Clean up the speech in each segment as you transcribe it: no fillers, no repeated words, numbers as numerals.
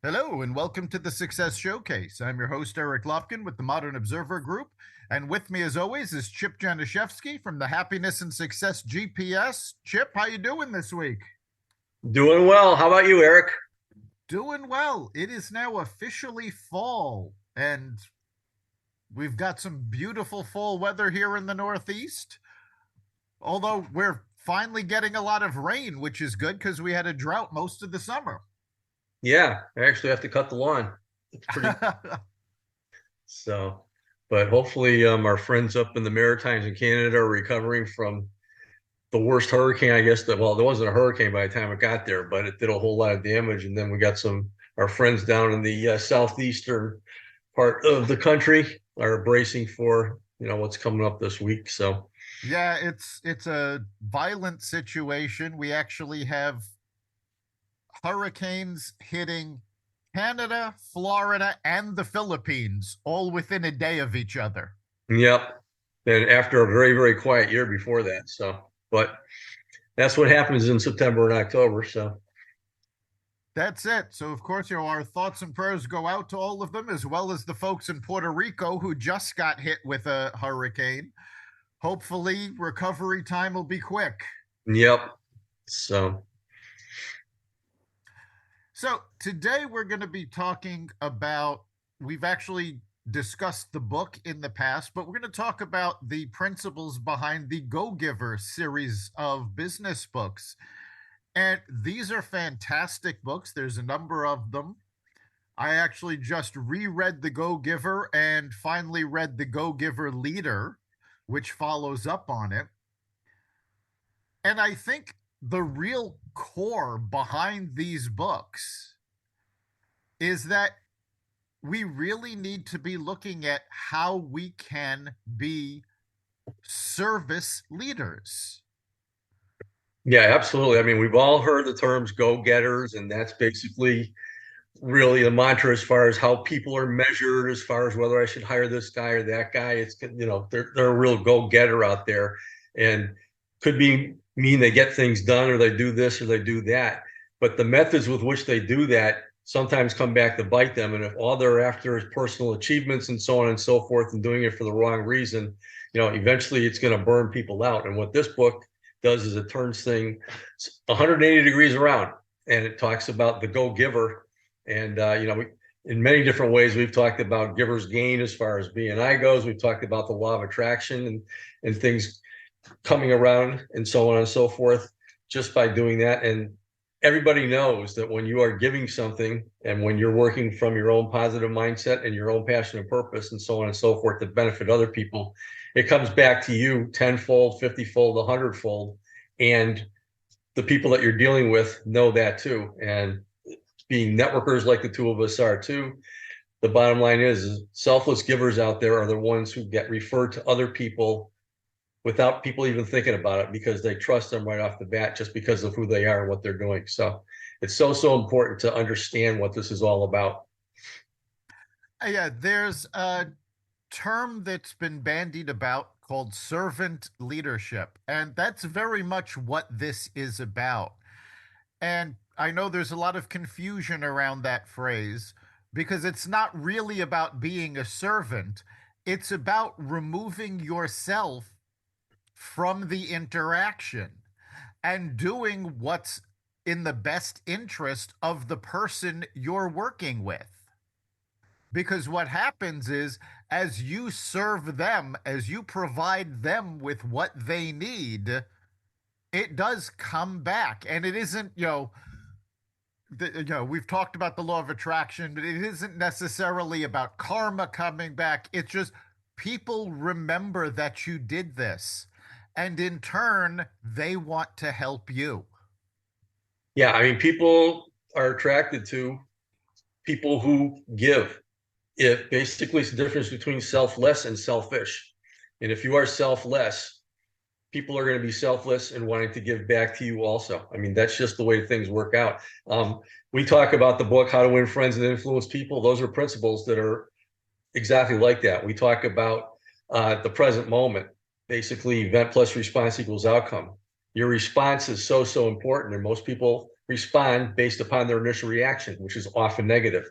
Hello, and welcome to the Success Showcase. I'm your host, Eric Lopkin with the Modern Observer Group. And with me, as always, is Chip Janiszewski from the Happiness and Success GPS. Chip, how you doing this week? Doing well. How about you, Eric? Doing well. It is now officially fall, and we've got some beautiful fall weather here in the Northeast. Although we're finally getting a lot of rain, which is good because we had a drought most of the summer. Yeah, I actually have to cut the lawn. It's pretty so, but hopefully, our friends up in the Maritimes in Canada are recovering from the worst hurricane. I guess that well, there wasn't a hurricane by the time it got there, but it did a whole lot of damage. And then we got our friends down in the southeastern part of the country are bracing for what's coming up this week. So Yeah, it's a violent situation. We actually have hurricanes hitting Canada, Florida, and the Philippines all within a day of each other. yep. And after a very very quiet year before that, so but that's what happens in September and October. So. That's it. So, of course, our thoughts and prayers go out to all of them, as well as the folks in Puerto Rico who just got hit with a hurricane. Hopefully, recovery time will be quick. Yep. So, So, today we're going to be talking about, we've actually discussed the book in the past, but we're going to talk about the principles behind the Go Giver series of business books. And these are fantastic books. There's a number of them. I actually just reread The Go Giver and finally read The Go Giver Leader, which follows up on it. And I think the real core behind these books is that we really need to be looking at how we can be service leaders. yeah, absolutely. I mean, we've all heard the terms go-getters, and that's basically really a mantra as far as how people are measured, as far as whether I should hire this guy or that guy. It's, they're a real go-getter out there, and could be mean they get things done or they do this or they do that. But the methods with which they do that sometimes come back to bite them. And if all they're after is personal achievements and so on and so forth, and doing it for the wrong reason, eventually it's going to burn people out. And what this book does is it turns things 180 degrees around, and it talks about the go-giver. And in many different ways, we've talked about giver's gain as far as B&I goes. We've talked about the law of attraction and things coming around and so on and so forth just by doing that. And everybody knows that when you are giving something and when you're working from your own positive mindset and your own passion and purpose and so on and so forth to benefit other people, it comes back to you tenfold, 50-fold, 100-fold. And the people that you're dealing with know that too. And being networkers like the two of us are too, the bottom line is selfless givers out there are the ones who get referred to other people without people even thinking about it because they trust them right off the bat just because of who they are and what they're doing. So it's so important to understand what this is all about. Yeah, there's a term that's been bandied about called servant leadership, and that's very much what this is about. And I know there's a lot of confusion around that phrase because it's not really about being a servant, it's about removing yourself from the interaction and doing what's in the best interest of the person you're working with. Because what happens is, as you serve them, as you provide them with what they need, it does come back. And it isn't, we've talked about the law of attraction, but it isn't necessarily about karma coming back. It's just people remember that you did this. And in turn, they want to help you. Yeah, I mean, people are attracted to people who give. It basically is the difference between selfless and selfish. And if you are selfless, people are going to be selfless and wanting to give back to you also. I mean, that's just the way things work out. We talk about the book, How to Win Friends and Influence People. Those are principles that are exactly like that. We talk about the present moment, basically event plus response equals outcome. Your response is so important. And most people respond based upon their initial reaction, which is often negative.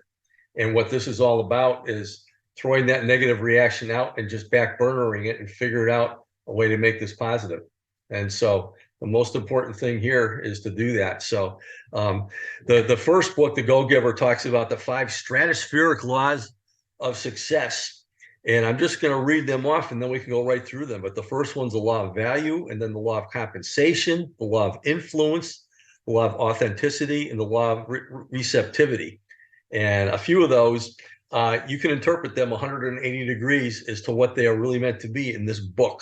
And what this is all about is throwing that negative reaction out and just back burnering it and figure out a way to make this positive. And so the most important thing here is to do that. So the first book, The Go Giver, talks about the 5 stratospheric laws of success. And I'm just going to read them off and then we can go right through them. But the first one's the law of value, and then the law of compensation, the law of influence, the law of authenticity, and the law of receptivity. And a few of those, you can interpret them 180 degrees as to what they are really meant to be in this book.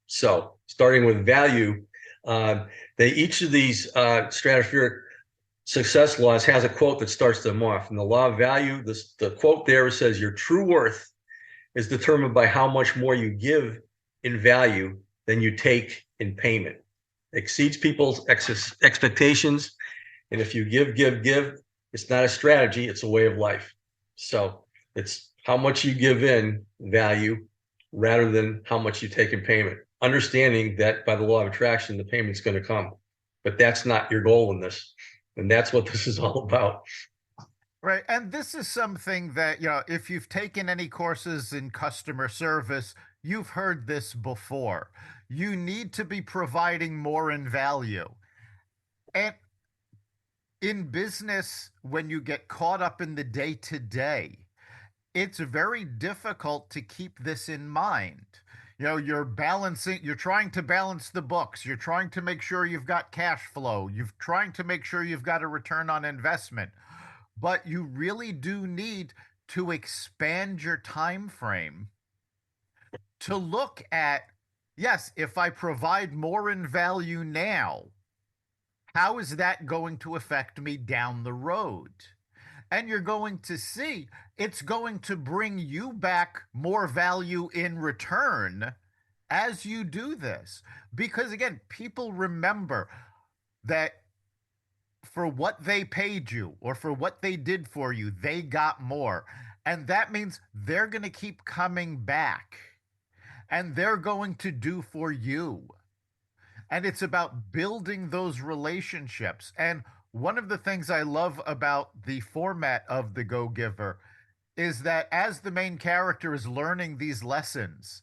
So starting with value, each of these stratospheric success laws has a quote that starts them off. In the law of value, the quote there says, your true worth is determined by how much more you give in value than you take in payment. Exceeds people's expectations. And if you give, it's not a strategy, it's a way of life. So it's how much you give in value rather than how much you take in payment. Understanding that by the law of attraction, the payment's going to come. But that's not your goal in this. And that's what this is all about. Right. And this is something that, if you've taken any courses in customer service, you've heard this before. You need to be providing more in value. And in business, when you get caught up in the day to day, it's very difficult to keep this in mind. You're trying to balance the books, you're trying to make sure you've got cash flow, you're trying to make sure you've got a return on investment, but you really do need to expand your time frame to look at, yes, if I provide more in value now, how is that going to affect me down the road? And you're going to see it's going to bring you back more value in return as you do this. Because again, people remember that for what they paid you or for what they did for you, they got more. And that means they're going to keep coming back and they're going to do for you. And it's about building those relationships. And one of the things I love about the format of The Go Giver is that as the main character is learning these lessons,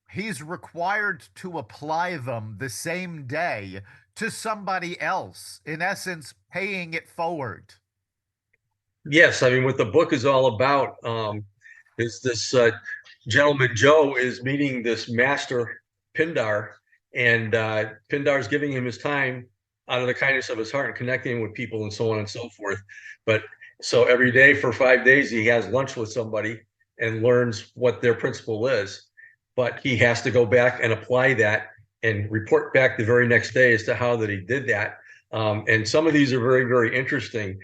he's required to apply them the same day to somebody else, in essence, paying it forward. Yes, I mean, what the book is all about is this gentleman, Joe, is meeting this master, Pindar, and Pindar's giving him his time out of the kindness of his heart and connecting with people and so on and so forth. But so every day for 5 days, he has lunch with somebody and learns what their principle is. But he has to go back and apply that and report back the very next day as to how that he did that. And some of these are very, very interesting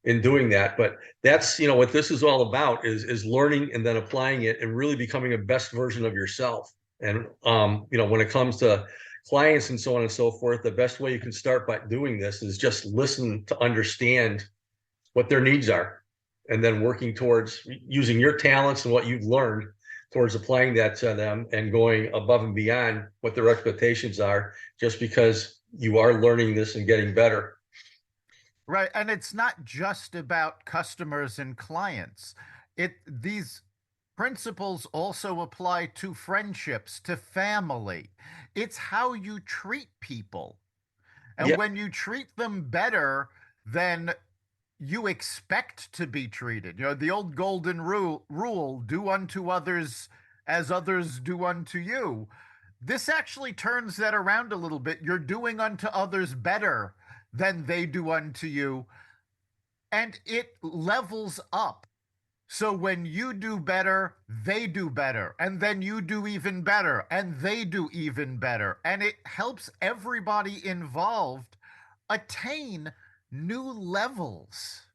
in doing that. But that's, what this is all about is learning and then applying it and really becoming a best version of yourself. And, when it comes to clients and so on and so forth, the best way you can start by doing this is just listen to understand what their needs are, and then working towards using your talents and what you've learned towards applying that to them and going above and beyond what their expectations are, just because you are learning this and getting better. Right. And it's not just about customers and clients. These principles also apply to friendships, to family. It's how you treat people. And Yeah. when you treat them better than you expect to be treated, the old golden rule, do unto others as others do unto you. This actually turns that around a little bit. You're doing unto others better than they do unto you, and it levels up. So when you do better, they do better, and then you do even better, and they do even better, and it helps everybody involved attain new levels.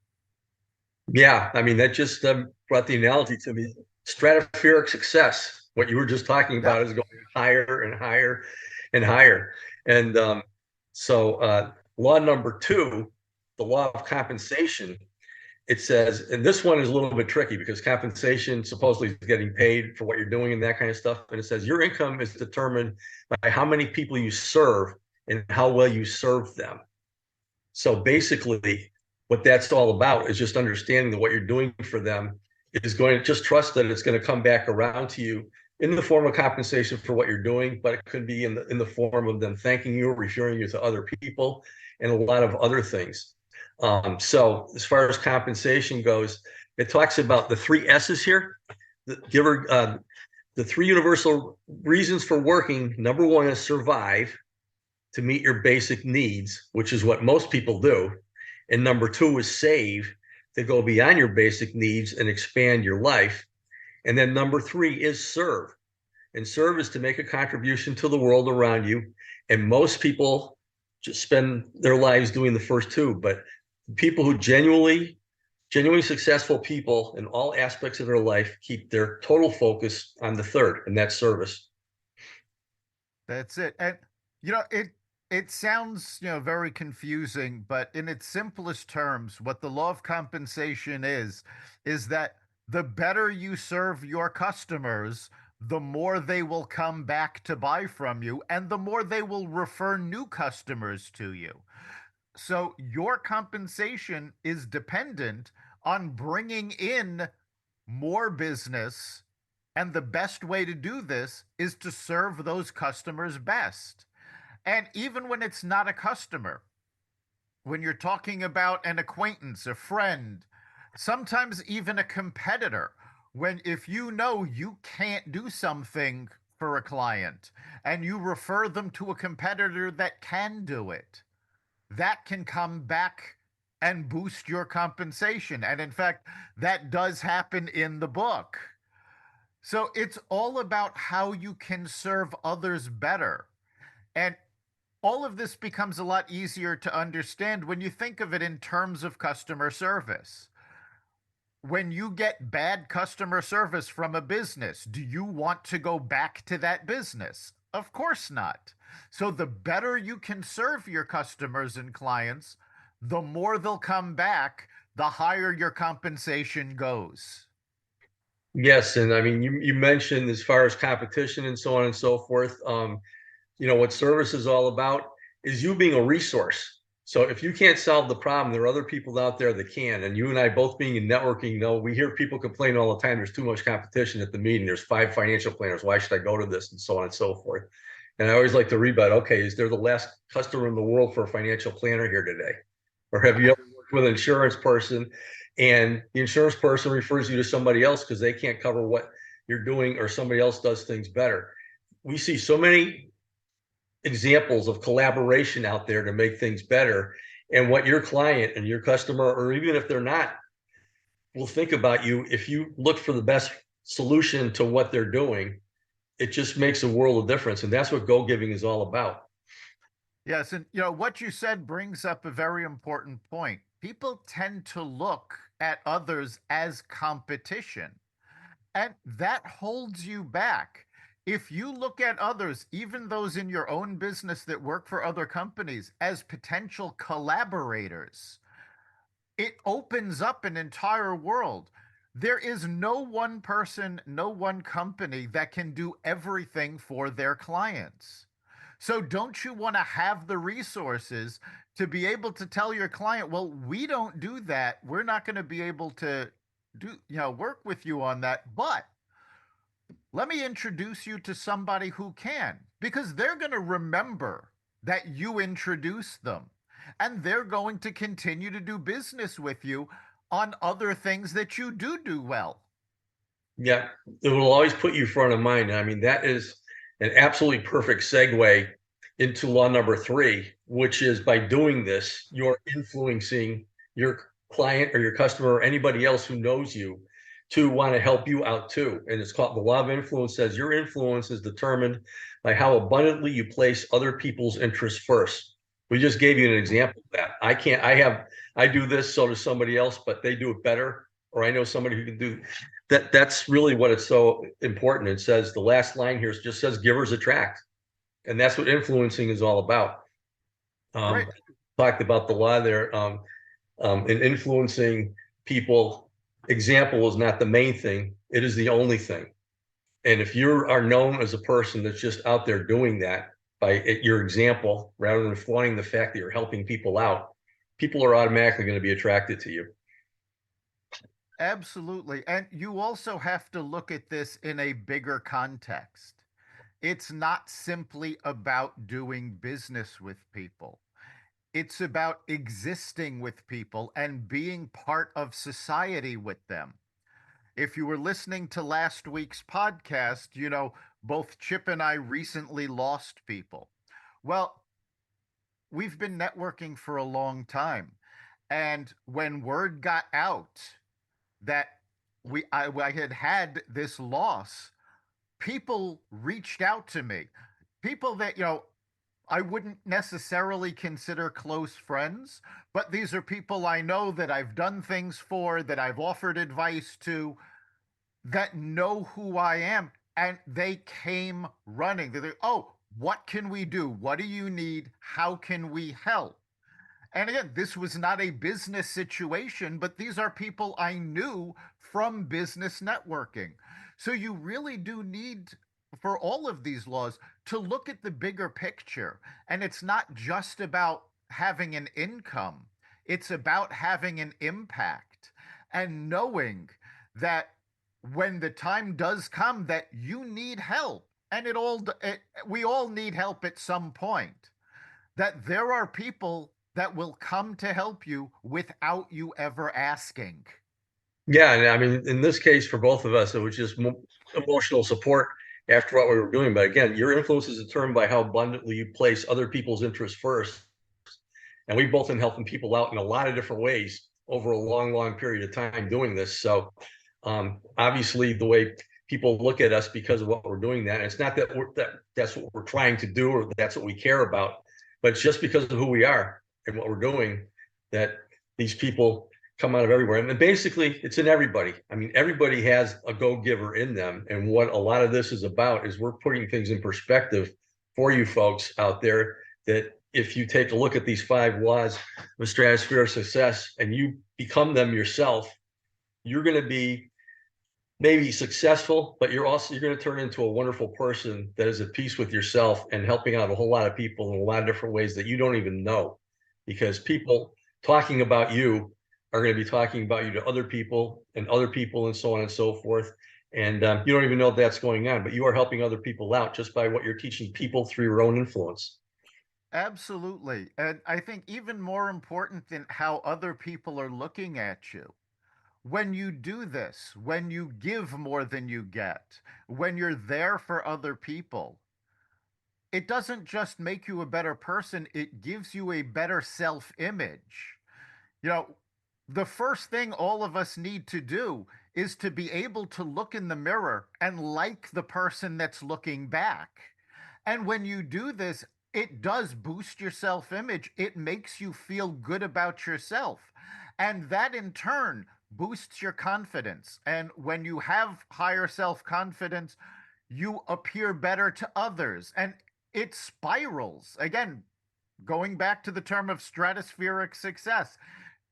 Yeah. I mean, that just brought the analogy to me. Stratospheric success. What you were just talking about Yep. is going higher and higher and higher. And law number 2, the law of compensation, it says, and this one is a little bit tricky because compensation supposedly is getting paid for what you're doing and that kind of stuff. And it says your income is determined by how many people you serve and how well you serve them. So basically, what that's all about is just understanding that what you're doing for them is going to just trust that it's going to come back around to you in the form of compensation for what you're doing, but it could be in the form of them thanking you, referring you to other people, and a lot of other things. So as far as compensation goes, it talks about the three S's here. The three universal reasons for working. Number one is survive, to meet your basic needs, which is what most people do. And number two is save, to go beyond your basic needs and expand your life. And then number three is serve. And serve is to make a contribution to the world around you. And most people just spend their lives doing the first two, but people who genuinely successful people in all aspects of their life keep their total focus on the third, and that's service. That's it. And it sounds, very confusing, but in its simplest terms, what the law of compensation is that the better you serve your customers, the more they will come back to buy from you and the more they will refer new customers to you. So your compensation is dependent on bringing in more business. And the best way to do this is to serve those customers best. And even when it's not a customer, when you're talking about an acquaintance, a friend, sometimes even a competitor, when if you know you can't do something for a client and you refer them to a competitor that can do it, that can come back and boost your compensation. And in fact, that does happen in the book. So it's all about how you can serve others better. And all of this becomes a lot easier to understand when you think of it in terms of customer service. When you get bad customer service from a business, do you want to go back to that business? Of course not. So the better you can serve your customers and clients, the more they'll come back, the higher your compensation goes. Yes, and I mean, you mentioned as far as competition and so on and so forth. What service is all about is you being a resource. So if you can't solve the problem, there are other people out there that can. And you and I both being in networking, we hear people complain all the time. There's too much competition at the meeting. There's 5 financial planners. Why should I go to this? And so on and so forth. And I always like to rebut, okay, is there the last customer in the world for a financial planner here today? Or have you ever worked with an insurance person and the insurance person refers you to somebody else because they can't cover what you're doing or somebody else does things better? We see so many examples of collaboration out there to make things better. And what your client and your customer, or even if they're not, will think about you if you look for the best solution to what they're doing. It just makes a world of difference. And that's what go giving is all about. Yes, and what you said brings up a very important point. People tend to look at others as competition, and that holds you back. If you look at others, even those in your own business that work for other companies, as potential collaborators, it opens up an entire world. There is no one person, no one company that can do everything for their clients. So don't you want to have the resources to be able to tell your client, well, we don't do that. We're not going to be able to work with you on that, but let me introduce you to somebody who can, because they're going to remember that you introduced them and they're going to continue to do business with you on other things that you do well. Yeah, it will always put you front of mind. I mean, that is an absolutely perfect segue into law number three, which is by doing this, you're influencing your client or your customer or anybody else who knows you to want to help you out too. And it's called the law of influence. Says your influence is determined by how abundantly you place other people's interests first. We just gave you an example of that. I do this, so does somebody else, but they do it better. Or I know somebody who can do that. That's really what it's so important. It says the last line here just says givers attract. And that's what influencing is all about. Right. Um, Talked about the law there. In influencing people, example is not the main thing, it is the only thing. And if you are known as a person that's just out there doing that by your example, rather than flaunting the fact that you're helping people out, people are automatically going to be attracted to you. Absolutely. And you also have to look at this in a bigger context. It's not simply about doing business with people. It's about existing with people and being part of society with them. If you were listening to last week's podcast, both Chip and I recently lost people. Well, we've been networking for a long time. And when word got out that I had this loss, people reached out to me. People that, I wouldn't necessarily consider close friends, but these are people I know that I've done things for, that I've offered advice to, that know who I am. And they came running. They're like, oh, what can we do? What do you need? How can we help? And again, this was not a business situation, but these are people I knew from business networking. So you really do need, for all of these laws, to look at the bigger picture. And it's not just about having an income, it's about having an impact and knowing that when the time does come that you need help, and we all need help at some point, that there are people that will come to help you without you ever asking. Yeah, and I mean, in this case, for both of us, it was just emotional support after what we were doing. But again, your influence is determined by how abundantly you place other people's interests first. And we've both been helping people out in a lot of different ways over a long, long period of time doing this. So obviously, the way people look at us because of what we're doing, that and it's not that that's what we're trying to do or that's what we care about, but it's just because of who we are and what we're doing that these people come out of everywhere. And basically, it's in everybody. I mean, everybody has a go-giver in them. And what a lot of this is about is we're putting things in perspective for you folks out there, that if you take a look at these 5 laws of stratospheric success and you become them yourself, you're going to be maybe successful, but you're going to turn into a wonderful person that is at peace with yourself and helping out a whole lot of people in a lot of different ways that you don't even know, because people talking about you are going to be talking about you to other people and so on and so forth. And you don't even know that's going on, but you are helping other people out just by what you're teaching people through your own influence. Absolutely. And I think even more important than how other people are looking at you, when you do this, when you give more than you get, when you're there for other people, it doesn't just make you a better person, it gives you a better self image. You know, the first thing all of us need to do is to be able to look in the mirror and like the person that's looking back. And when you do this, it does boost your self image. It makes you feel good about yourself. And that in turn boosts your confidence. And when you have higher self confidence, you appear better to others. And it spirals. Again, going back to the term of stratospheric success,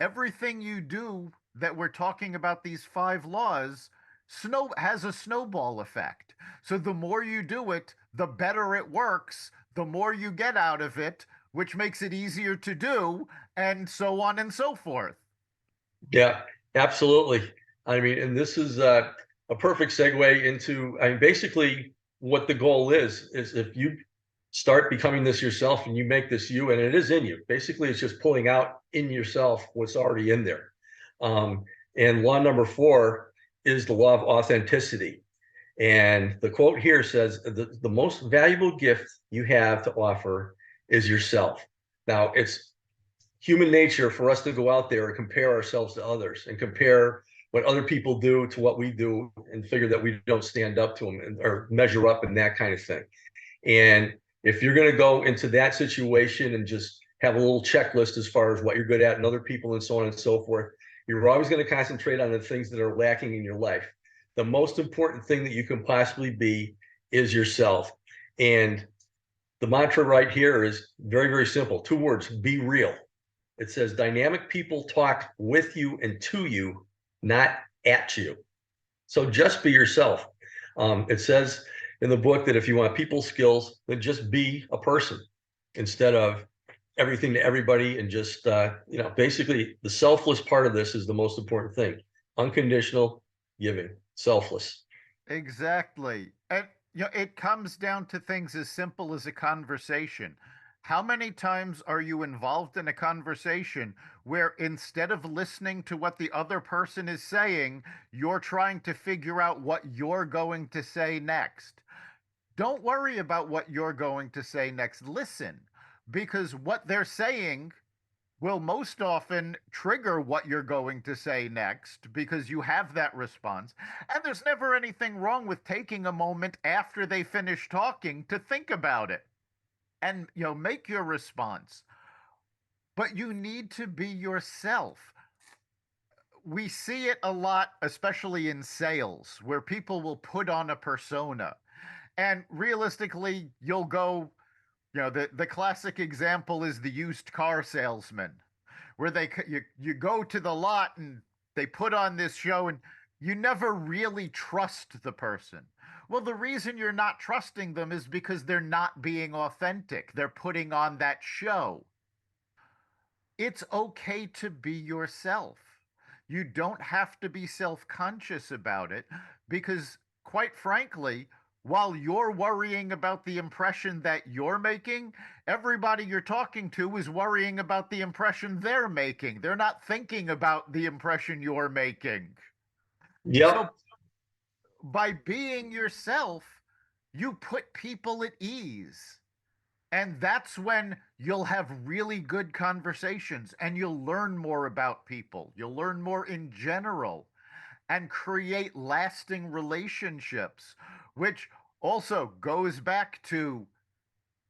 everything you do that we're talking about, these 5 laws, snow has a snowball effect. So the more you do it, the better it works, the more you get out of it, which makes it easier to do, and so on and so forth. Yeah, absolutely. I mean, and this is a perfect segue into, I mean, basically what the goal is if you start becoming this yourself and you make this you, and it is in you, basically it's just pulling out in yourself what's already in there. Um, and law number 4 is the law of authenticity. And the quote here says, the most valuable gift you have to offer is yourself. Now, it's human nature for us to go out there and compare ourselves to others and compare what other people do to what we do and figure that we don't stand up to them or measure up and that kind of thing. And if you're going to go into that situation and just have a little checklist as far as what you're good at and other people and so on and so forth, you're always going to concentrate on the things that are lacking in your life. The most important thing that you can possibly be is yourself. And the mantra right here is very, very simple. 2 words: be real. It says dynamic people talk with you and to you, not at you. So just be yourself. It says in the book that if you want people skills, then just be a person instead of everything to everybody and just basically the selfless part of this is the most important thing. Unconditional giving, selfless. Exactly. And it comes down to things as simple as a conversation. How many times are you involved in a conversation where instead of listening to what the other person is saying, you're trying to figure out what you're going to say next? Don't worry about what you're going to say next. Listen, because what they're saying will most often trigger what you're going to say next because you have that response. And there's never anything wrong with taking a moment after they finish talking to think about it and make your response. But you need to be yourself. We see it a lot, especially in sales, where people will put on a persona. And realistically, you'll go, the classic example is the used car salesman where you go to the lot and they put on this show and you never really trust the person. Well, the reason you're not trusting them is because they're not being authentic. They're putting on that show. It's okay to be yourself. You don't have to be self-conscious about it because, quite frankly, while you're worrying about the impression that you're making, everybody you're talking to is worrying about the impression they're making. They're not thinking about the impression you're making. Yep. So, by being yourself, you put people at ease. And that's when you'll have really good conversations and you'll learn more about people. You'll learn more in general and create lasting relationships, which also goes back to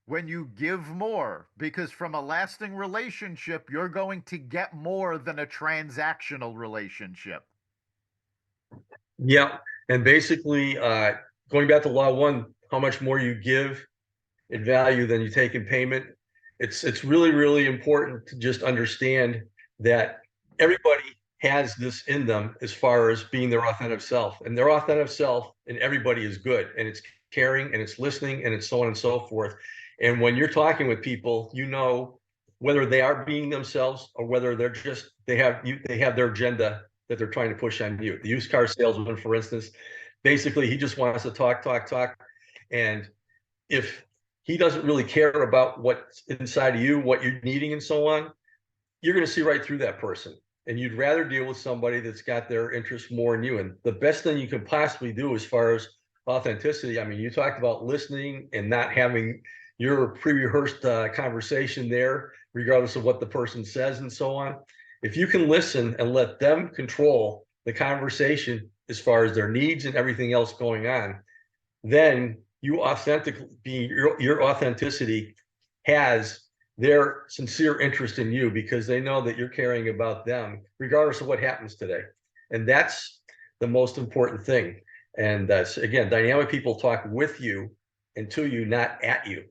when you give more, because from a lasting relationship, you're going to get more than a transactional relationship. Yep. And basically, going back to law one, how much more you give in value than you take in payment. It's really, really important to just understand that everybody has this in them as far as being their authentic self. And their authentic self and everybody is good. And it's caring and it's listening and it's so on and so forth. And when you're talking with people, whether they are being themselves or whether they have their agenda that they're trying to push on you. The used car salesman, for instance, basically he just wants to talk, talk, talk. And if he doesn't really care about what's inside of you, what you're needing, and so on, you're going to see right through that person. And you'd rather deal with somebody that's got their interest more in you. And the best thing you can possibly do as far as authenticity, I mean, you talked about listening and not having your pre-rehearsed conversation there, regardless of what the person says and so on. If you can listen and let them control the conversation as far as their needs and everything else going on, then you authentically being your authenticity has their sincere interest in you because they know that you're caring about them regardless of what happens today. And that's the most important thing. And again, dynamic people talk with you and to you, not at you.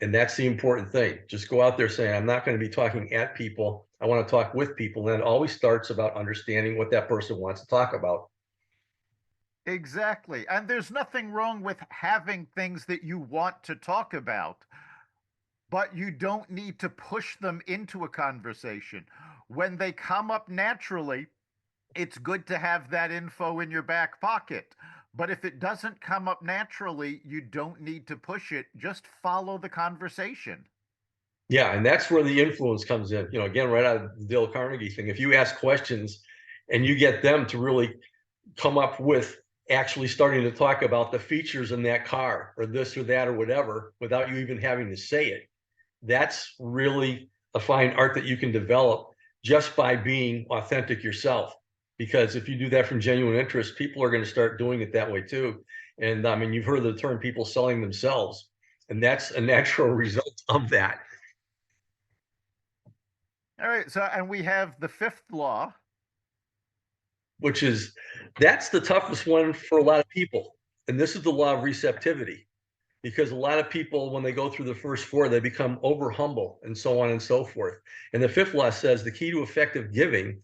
And that's the important thing. Just go out there saying, I'm not going to be talking at people. I want to talk with people. And it always starts about understanding what that person wants to talk about. Exactly. And there's nothing wrong with having things that you want to talk about, but you don't need to push them into a conversation. When they come up naturally, it's good to have that info in your back pocket. But if it doesn't come up naturally, you don't need to push it. Just follow the conversation. Yeah, and that's where the influence comes in. Again, right out of the Dale Carnegie thing. If you ask questions and you get them to really come up with actually starting to talk about the features in that car or this or that or whatever without you even having to say it, that's really a fine art that you can develop just by being authentic yourself. Because if you do that from genuine interest, people are going to start doing it that way too. And I mean, you've heard the term people selling themselves, and that's a natural result of that. All right. So, and we have the fifth law. Which is that's the toughest one for a lot of people. And this is the law of receptivity, because a lot of people, when they go through the first four, they become over humble and so on and so forth. And the fifth law says the key to effective giving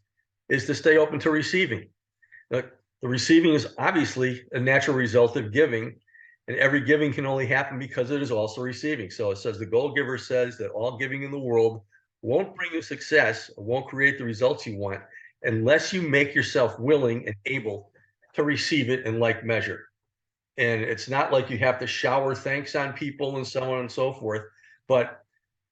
is to stay open to receiving. The receiving is obviously a natural result of giving. And every giving can only happen because it is also receiving. So it says the goal giver says that all giving in the world won't bring you success, or won't create the results you want unless you make yourself willing and able to receive it in like measure. And it's not like you have to shower thanks on people and so on and so forth, but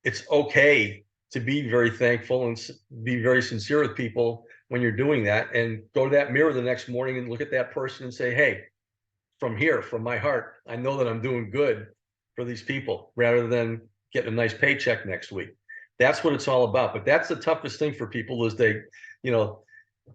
it's okay to be very thankful and be very sincere with people when you're doing that, and go to that mirror the next morning and look at that person and say, hey, from here, from my heart, I know that I'm doing good for these people rather than getting a nice paycheck next week. That's what it's all about. But that's the toughest thing for people is they, you know,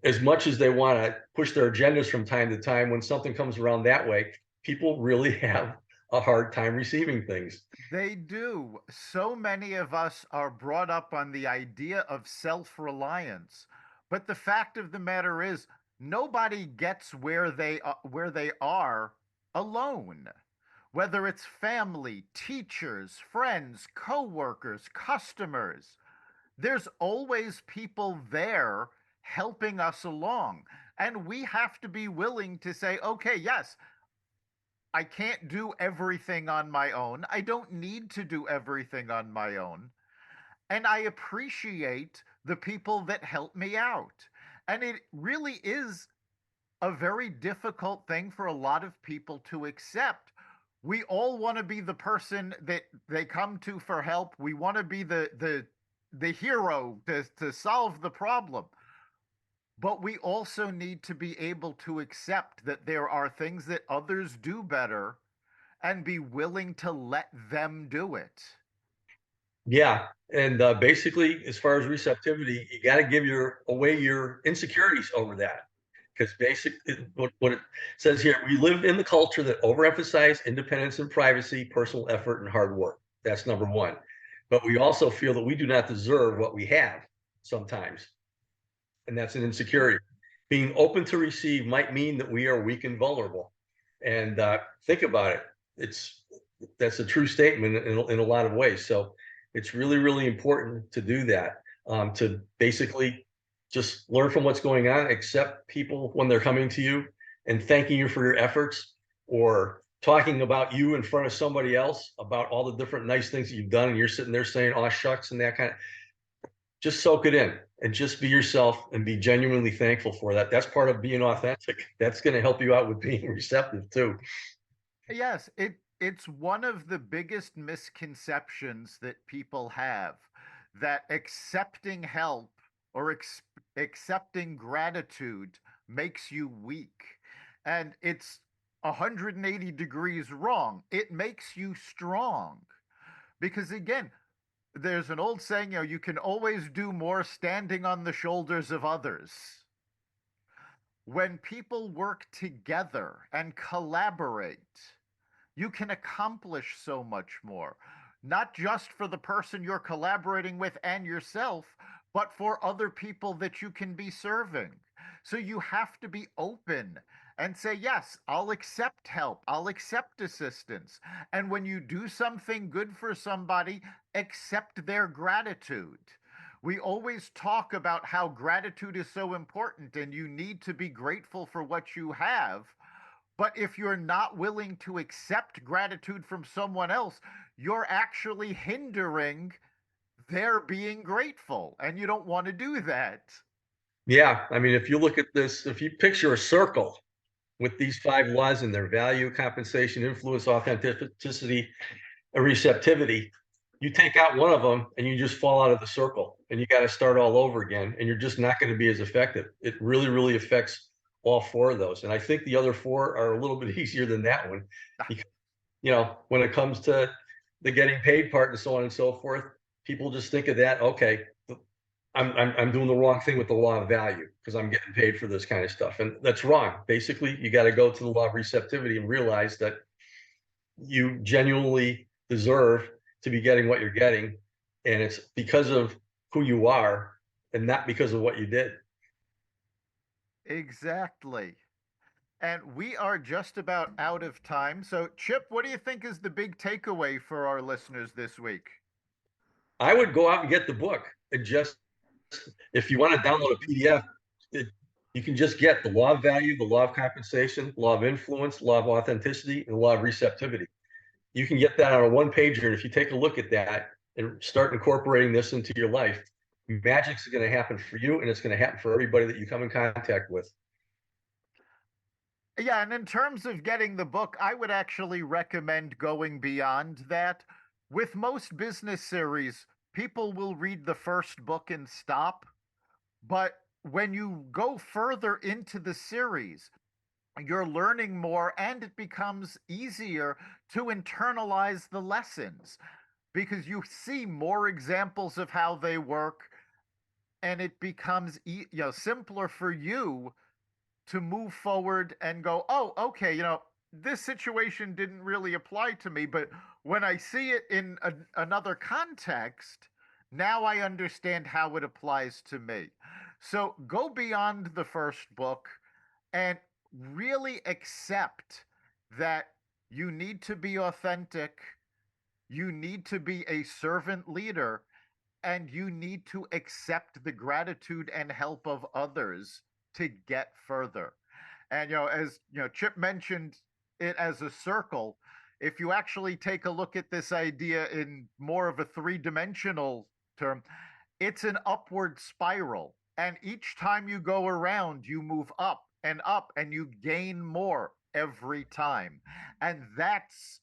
as much as they want to push their agendas from time to time, when something comes around that way, people really have a hard time receiving things. They do. So many of us are brought up on the idea of self-reliance. But the fact of the matter is, nobody gets where they are alone. Whether it's family, teachers, friends, coworkers, customers, there's always people there helping us along. And we have to be willing to say, okay, yes, I can't do everything on my own. I don't need to do everything on my own. And I appreciate the people that help me out. And it really is a very difficult thing for a lot of people to accept. We all want to be the person that they come to for help. We want to be the hero to solve the problem. But we also need to be able to accept that there are things that others do better and be willing to let them do it. Yeah. And basically, as far as receptivity, you got to give away your insecurities over that. Because what it says here, we live in the culture that overemphasize independence and privacy, personal effort, and hard work. That's number one. But we also feel that we do not deserve what we have sometimes, and that's an insecurity. Being open to receive might mean that we are weak and vulnerable. And think about it. It's That's a true statement in a lot of ways. So it's really, really important to do that. To basically just learn from what's going on, accept people when they're coming to you and thanking you for your efforts, or talking about you in front of somebody else about all the different nice things that you've done, and you're sitting there saying, "Oh shucks," and that kind of, just soak it in and just be yourself and be genuinely thankful for that. That's part of being authentic. That's going to help you out with being receptive too. Yes, it's one of the biggest misconceptions that people have, that accepting help or accepting gratitude makes you weak. And it's 180 degrees wrong. It makes you strong. Because again, there's an old saying, you can always do more standing on the shoulders of others. When people work together and collaborate, you can accomplish so much more, not just for the person you're collaborating with and yourself, but for other people that you can be serving. So you have to be open and say, yes, I'll accept help, I'll accept assistance. And when you do something good for somebody, accept their gratitude. We always talk about how gratitude is so important and you need to be grateful for what you have. But if you're not willing to accept gratitude from someone else, you're actually hindering their being grateful. And you don't want to do that. Yeah. I mean, if you look at this, if you picture a circle with these five laws in their: value, compensation, influence, authenticity, and receptivity, you take out one of them and you just fall out of the circle and you got to start all over again, and you're just not going to be as effective. It really, really affects all four of those. And I think the other four are a little bit easier than that one, because, when it comes to the getting paid part and so on and so forth, people just think of that. Okay, I'm doing the wrong thing with the law of value because I'm getting paid for this kind of stuff, and that's wrong. Basically, you got to go to the law of receptivity and realize that you genuinely deserve to be getting what you're getting, and it's because of who you are and not because of what you did. Exactly. And we are just about out of time. So, Chip, what do you think is the big takeaway for our listeners this week? I would go out and get the book, and just, if you want to download a PDF, You can just get the law of value, the law of compensation, law of influence, law of authenticity, and law of receptivity. You can get that on a one pager. And if you take a look at that and start incorporating this into your life, magic's going to happen for you, and it's going to happen for everybody that you come in contact with. Yeah, and in terms of getting the book, I would actually recommend going beyond that. With most business series, people will read the first book and stop. But when you go further into the series, you're learning more and it becomes easier to internalize the lessons because you see more examples of how they work and it becomes simpler for you to move forward and go, oh, okay, this situation didn't really apply to me, but when I see it in another context, now I understand how it applies to me. So go beyond the first book and really accept that you need to be authentic, you need to be a servant leader, and you need to accept the gratitude and help of others to get further. And as Chip mentioned it as a circle, if you actually take a look at this idea in more of a three-dimensional term, it's an upward spiral. And each time you go around, you move up, and you gain more every time. And that's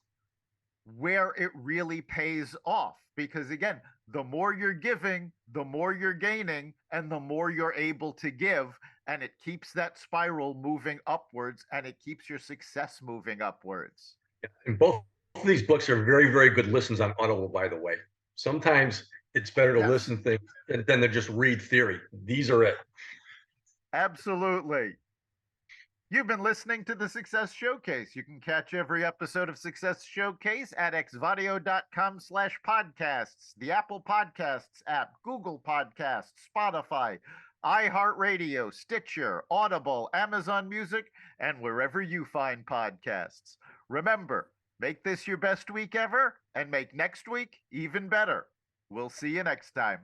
where it really pays off. Because again, the more you're giving, the more you're gaining, and the more you're able to give. And it keeps that spiral moving upwards and it keeps your success moving upwards. And both of these books are very, very good listens on Audible, by the way. Sometimes it's better to Yes, listen things than to just read theory. These are it. absolutely. You've been listening to the Success Showcase. You can catch every episode of Success Showcase at xvadio.com/podcasts, the Apple Podcasts app, Google Podcasts, Spotify, iHeartRadio, Stitcher, Audible, Amazon Music, and wherever you find podcasts. Remember, make this your best week ever and make next week even better. We'll see you next time.